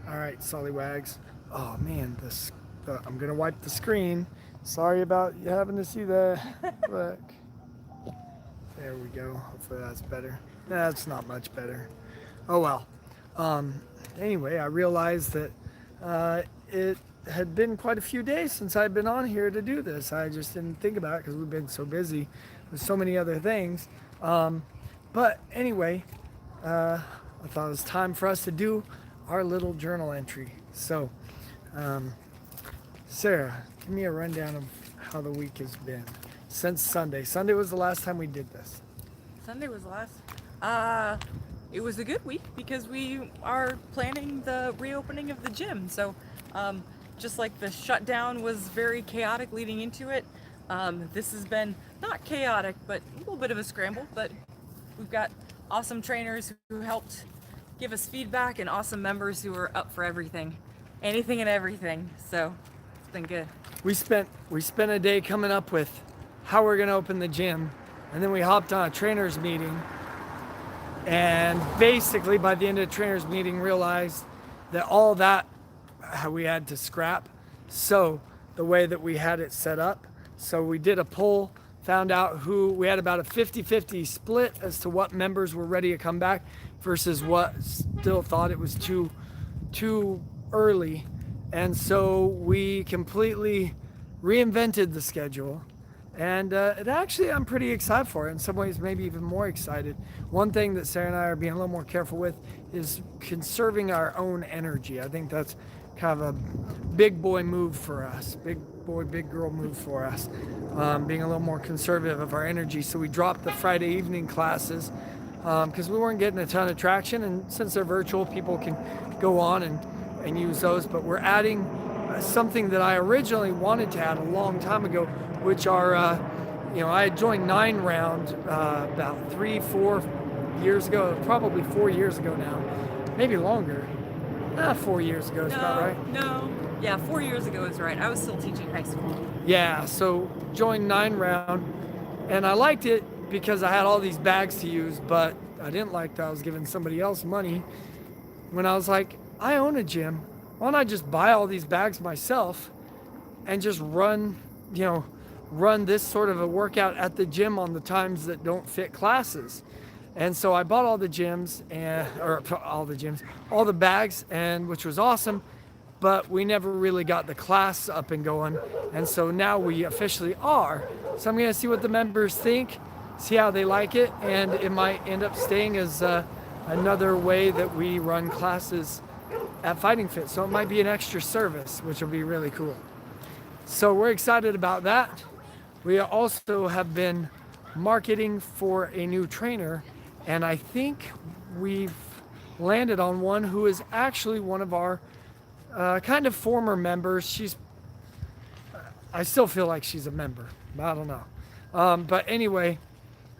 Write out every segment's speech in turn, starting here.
All right, Sollywags. Oh man, I'm gonna wipe the screen. Sorry about you having to see that. Look, there we go. Hopefully that's better. That's not much better. Oh well. Um, anyway, I realized that it had been quite a few days since I'd been on here to do this. I just didn't think about it because we've been so busy with so many other things. Um, but anyway, I thought it was time for us to do our little journal entry. So, um, Sarah, give me a rundown of how the week has been since Sunday. Sunday was the last time we did this. Sunday was the last. Uh, it was a good week because we are planning the reopening of the gym. So, um, just like the shutdown was very chaotic leading into it, this has been not chaotic, but a little bit of a scramble. But we've got awesome trainers who helped give us feedback and awesome members who are up for everything, anything and everything. So, it's been good. We spent a day coming up with how we're gonna open the gym, and then we hopped on a trainers meeting, and basically by the end of the trainers meeting realized that all that we had to scrap. So the way that we had it set up, so we did a poll, found out who we had about a 50-50 split as to what members were ready to come back versus what still thought it was too early. And so we completely reinvented the schedule. And it actually, I'm pretty excited for it. In some ways, maybe even more excited. One thing that Sarah and I are being a little more careful with is conserving our own energy. I think that's kind of a big boy move for us, big boy, big girl move for us, being a little more conservative of our energy. So we dropped the Friday evening classes because we weren't getting a ton of traction. And since they're virtual, people can go on and use those. But we're adding something that I originally wanted to add a long time ago, which are, I had joined 9Round about 3-4 years ago, probably 4 years ago now, maybe longer. 4 years ago is about right. No. Yeah, 4 years ago is right. I was still teaching high school. Yeah, so joined 9Round, and I liked it because I had all these bags to use, but I didn't like that I was giving somebody else money. When I was like, I own a gym, why don't I just buy all these bags myself and just run this sort of a workout at the gym on the times that don't fit classes. And so I bought all the gyms all the bags, and which was awesome, but we never really got the class up and going. And so now we officially are. So I'm gonna see what the members think, see how they like it, and it might end up staying as another way that we run classes at Fighting Fit. So it might be an extra service, which will be really cool. So we're excited about that. We also have been marketing for a new trainer, and I think we've landed on one who is actually one of our kind of former members. I still feel like she's a member. I don't know. But anyway,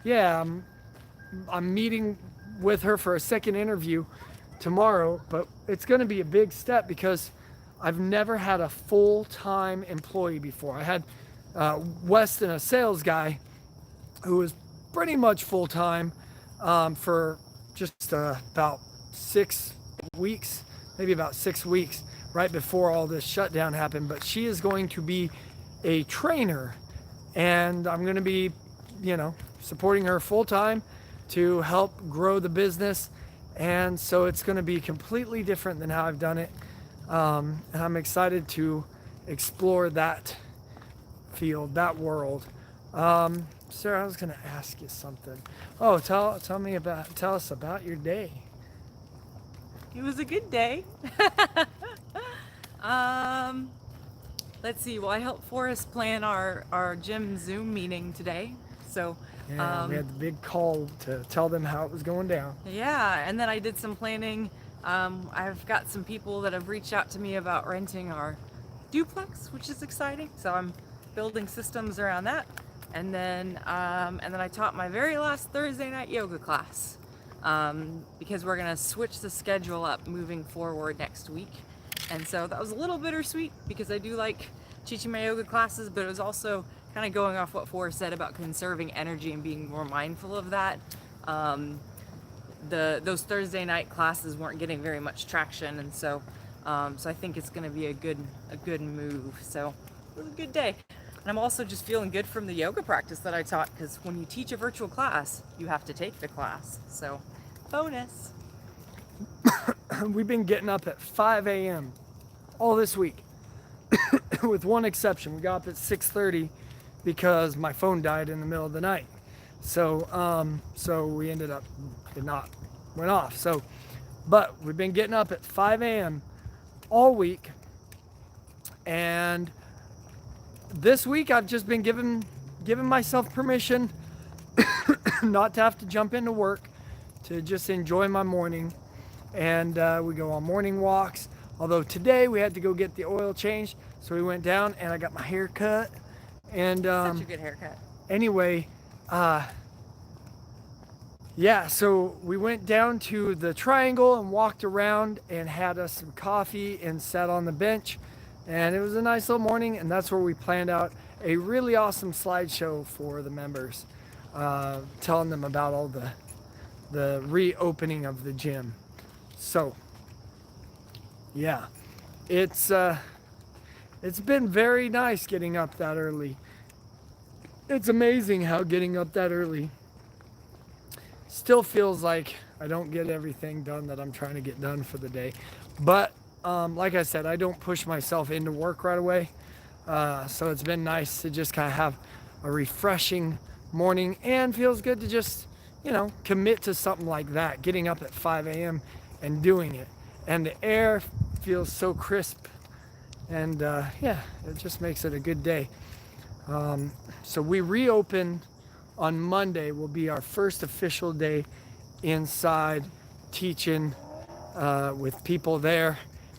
yeah, I'm meeting with her for a second interview tomorrow, but it's going to be a big step because I've never had a full-time employee before. I had Weston, a sales guy, who was pretty much full-time for just about 6 weeks, maybe about 6 weeks, right before all this shutdown happened. But she is going to be a trainer, and I'm going to be, supporting her full-time to help grow the business. And so it's going to be completely different than how I've done it. And I'm excited to explore that field, that world. Sarah, I was going to ask you something. Oh, tell us about your day. It was a good day. um, let's see. Well, I helped Forrest plan our gym Zoom meeting today. So, Yeah, we had the big call to tell them how it was going down. yeah, and then I did some planning. I've got some people that have reached out to me about renting our duplex, which is exciting. So I'm building systems around that. And then I taught my very last Thursday night yoga class because we're gonna switch the schedule up moving forward next week. And so that was a little bittersweet because I do like teaching my yoga classes, but it was also kind of going off what Forrest said about conserving energy and being more mindful of that. Those Thursday night classes weren't getting very much traction, and so So I think it's going to be a good move. So it was a good day. And I'm also just feeling good from the yoga practice that I taught, because when you teach a virtual class, you have to take the class. So bonus. We've been getting up at 5 a.m. all this week, with one exception. We got up at 6:30 because my phone died in the middle of the night. So we ended up, it not went off. So, but we've been getting up at 5 a.m. all week, and this week I've just been giving myself permission not to have to jump into work, to just enjoy my morning. And we go on morning walks. Although today we had to go get the oil changed, so we went down and I got my hair cut. And Such a good haircut. anyway, yeah, so we went down to the Triangle and walked around and had us some coffee and sat on the bench. And it was a nice little morning, and that's where we planned out a really awesome slideshow for the members, telling them about all the reopening of the gym. So, yeah, it's been very nice getting up that early. It's amazing how getting up that early still feels like I don't get everything done that I'm trying to get done for the day. But like I said, I don't push myself into work right away. So it's been nice to just kind of have a refreshing morning, and feels good to just, commit to something like that, getting up at 5 a.m. and doing it. And the air feels so crisp, and yeah, it just makes it a good day. So we reopen on Monday, will be our first official day inside teaching with people there.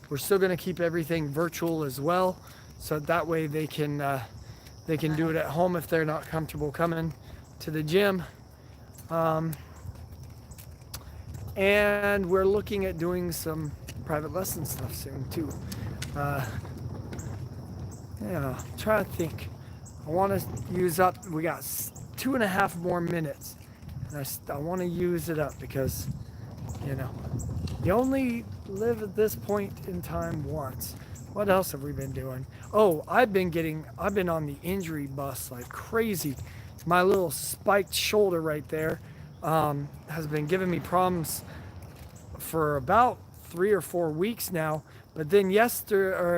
We're still going to keep everything virtual as well, so that way they can do it at home if they're not comfortable coming to the gym. And we're looking at doing some private lesson stuff soon too. Yeah, I'm trying to think. I want to use up, we got 2.5 more minutes. And I want to use it up because, you only live at this point in time once. What else have we been doing? Oh, I've been on the injury bus like crazy. My little spiked shoulder right there has been giving me problems for about 3 or 4 weeks now. But then yesterday,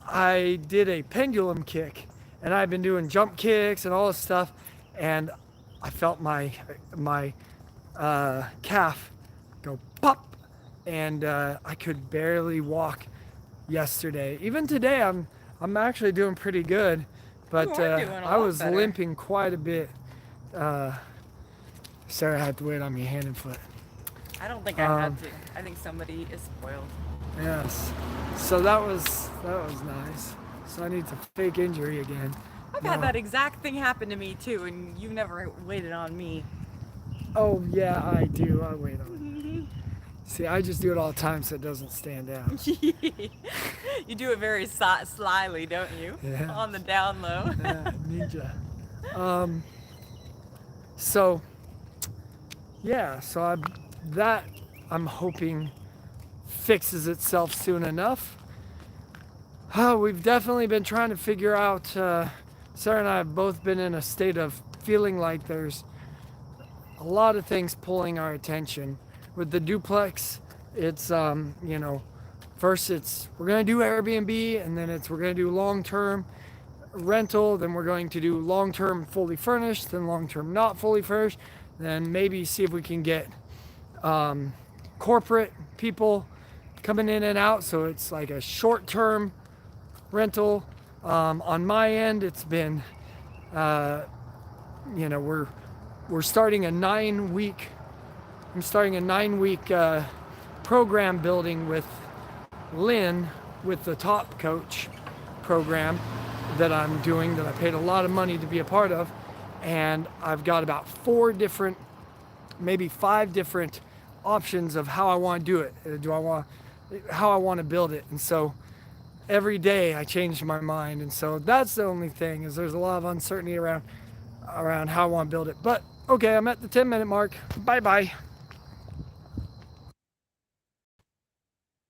I did a pendulum kick, and I've been doing jump kicks and all this stuff, and I felt my calf go pop, and I could barely walk yesterday. Even today, I'm actually doing pretty good, but I was limping quite a bit. Sarah had to wait on me hand and foot. I don't think I had to. I think somebody is spoiled. Yes. So that was nice. So I need to fake injury again. I've had that exact thing happen to me too, and you never waited on me. Oh yeah, I do. I wait on. See, I just do it all the time so it doesn't stand out. You do it very slyly, don't you? Yeah. On the down low. Yeah, ninja. So yeah, so I'm hoping fixes itself soon enough. We've definitely been trying to figure out, Sarah and I have both been in a state of feeling like there's a lot of things pulling our attention. With the duplex, it's, first we're going to do Airbnb, and then we're going to do long-term rental, then we're going to do long-term fully furnished, then long-term not fully furnished, then maybe see if we can get corporate people coming in and out, so it's like a short-term rental. On my end, it's been, we're starting a 9-week. I'm starting a 9-week program building with Lynn, with the Top Coach program that I'm doing, that I paid a lot of money to be a part of, and I've got about 4 different, maybe 5 different options of how I want to do it. How I want to build it. And so every day I change my mind, and so that's the only thing, is there's a lot of uncertainty around how I want to build it. But okay, I'm at the 10-minute mark. Bye bye.